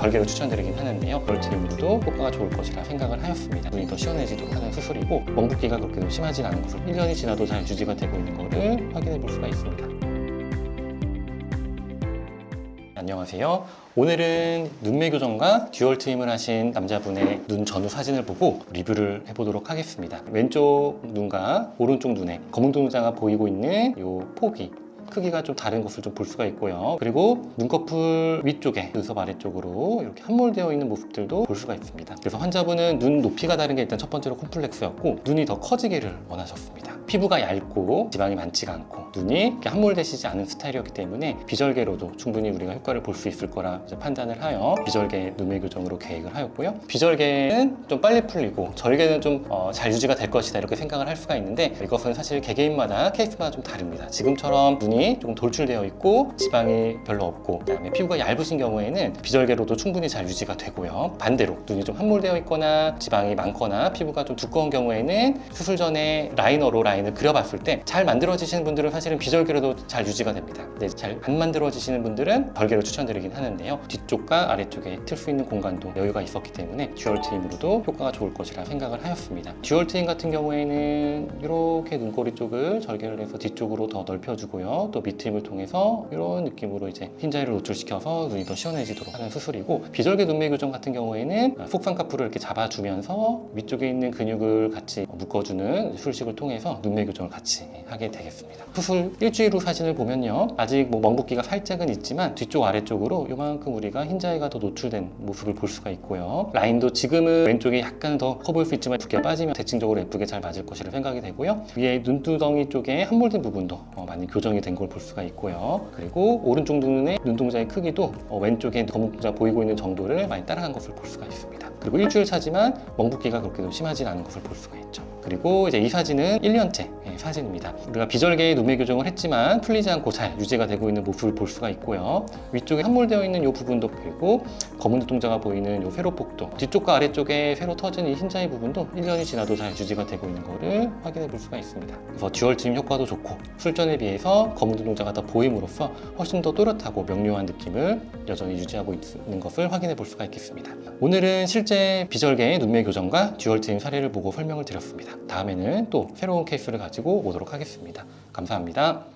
별개로 추천드리긴 하는데요. 듀얼 트림으로도 효과가 좋을 것이라 생각을 하였습니다. 눈이 더 시원해지도록 하는 수술이고 멍붓기가 그렇게 좀 심하진 않은 것으로 1년이 지나도 잘 유지가 되고 있는 것을 확인해 볼 수가 있습니다. 안녕하세요. 오늘은 눈매 교정과 듀얼 트림을 하신 남자분의 눈 전후 사진을 보고 리뷰를 해보도록 하겠습니다. 왼쪽 눈과 오른쪽 눈에 검은 동자가 보이고 있는 이 폭이 크기가 좀 다른 것을 좀 볼 수가 있고요. 그리고 눈꺼풀 위쪽에 눈썹 아래쪽으로 이렇게 함몰되어 있는 모습들도 볼 수가 있습니다. 그래서 환자분은 눈 높이가 다른 게 일단 첫 번째로 콤플렉스였고 눈이 더 커지기를 원하셨습니다. 피부가 얇고 지방이 많지가 않고 눈이 이렇게 함몰되시지 않은 스타일이었기 때문에 비절개로도 충분히 우리가 효과를 볼 수 있을 거라 판단을 하여 비절개 눈매 교정으로 계획을 하였고요. 비절개는 좀 빨리 풀리고 절개는 좀 잘 유지가 될 것이다 이렇게 생각을 할 수가 있는데 이것은 사실 개개인마다 케이스마다 좀 다릅니다. 지금처럼 눈이 조금 돌출되어 있고 지방이 별로 없고 그다음에 피부가 얇으신 경우에는 비절개로도 충분히 잘 유지가 되고요. 반대로 눈이 좀 함몰되어 있거나 지방이 많거나 피부가 좀 두꺼운 경우에는 수술 전에 라이너로 라인을 그려봤을 때 잘 만들어지시는 분들은 사실은 비절개로도 잘 유지가 됩니다. 근데 잘 안 만들어지시는 분들은 별개로 추천드리긴 하는데요. 뒤쪽과 아래쪽에 틀 수 있는 공간도 여유가 있었기 때문에 듀얼 트림으로도 효과가 좋을 것이라 생각을 하였습니다. 듀얼 트림 같은 경우에는 이렇게 눈꼬리 쪽을 절개를 해서 뒤쪽으로 더 넓혀주고요. 또 밑트림을 통해서 이런 느낌으로 이제 흰자위를 노출시켜서 눈이 더 시원해지도록 하는 수술이고 비절개 눈매 교정 같은 경우에는 속쌍꺼풀을 이렇게 잡아주면서 위쪽에 있는 근육을 같이 묶어주는 수술식을 통해서 눈매 교정을 같이 하게 되겠습니다. 수술 일주일 후 사진을 보면요. 아직 멍붓기가 살짝은 있지만 뒤쪽 아래쪽으로 이만큼 우리가 흰자위가 더 노출된 모습을 볼 수가 있고요. 라인도 지금은 왼쪽이 약간 더 커 보일 수 있지만 두께가 빠지면 대칭적으로 예쁘게 잘 맞을 것이라 생각이 되고요. 위에 눈두덩이 쪽에 함몰된 부분도 많이 교정이 된 걸 볼 수가 있고요. 그리고 오른쪽 눈의 눈동자의 크기도 왼쪽에 검은 동자 보이고 있는 정도를 많이 따라간 것을 볼 수가 있습니다. 그리고 일주일 차지만 멍붓기가 그렇게 좀 심하진 않은 것을 볼 수가 있죠. 그리고 이제 이 사진은 1년째 사진입니다. 우리가 비절개의 눈매 교정을 했지만 풀리지 않고 잘 유지가 되고 있는 모습을 볼 수가 있고요. 위쪽에 함몰되어 있는 이 부분도 보이고 검은 눈동자가 보이는 이 세로폭도 뒤쪽과 아래쪽에 세로 터진 이 흰자위 부분도 1년이 지나도 잘 유지가 되고 있는 것을 확인해 볼 수가 있습니다. 그래서 듀얼 트림 효과도 좋고 술전에 비해서 검은 눈동자가 더 보임으로써 훨씬 더 또렷하고 명료한 느낌을 여전히 유지하고 있는 것을 확인해 볼 수가 있겠습니다. 오늘은 실제 비절개의 눈매 교정과 듀얼 트림 사례를 보고 설명을 드렸습니다. 다음에는 또 새로운 케이스를 가지고 오도록 하겠습니다. 감사합니다.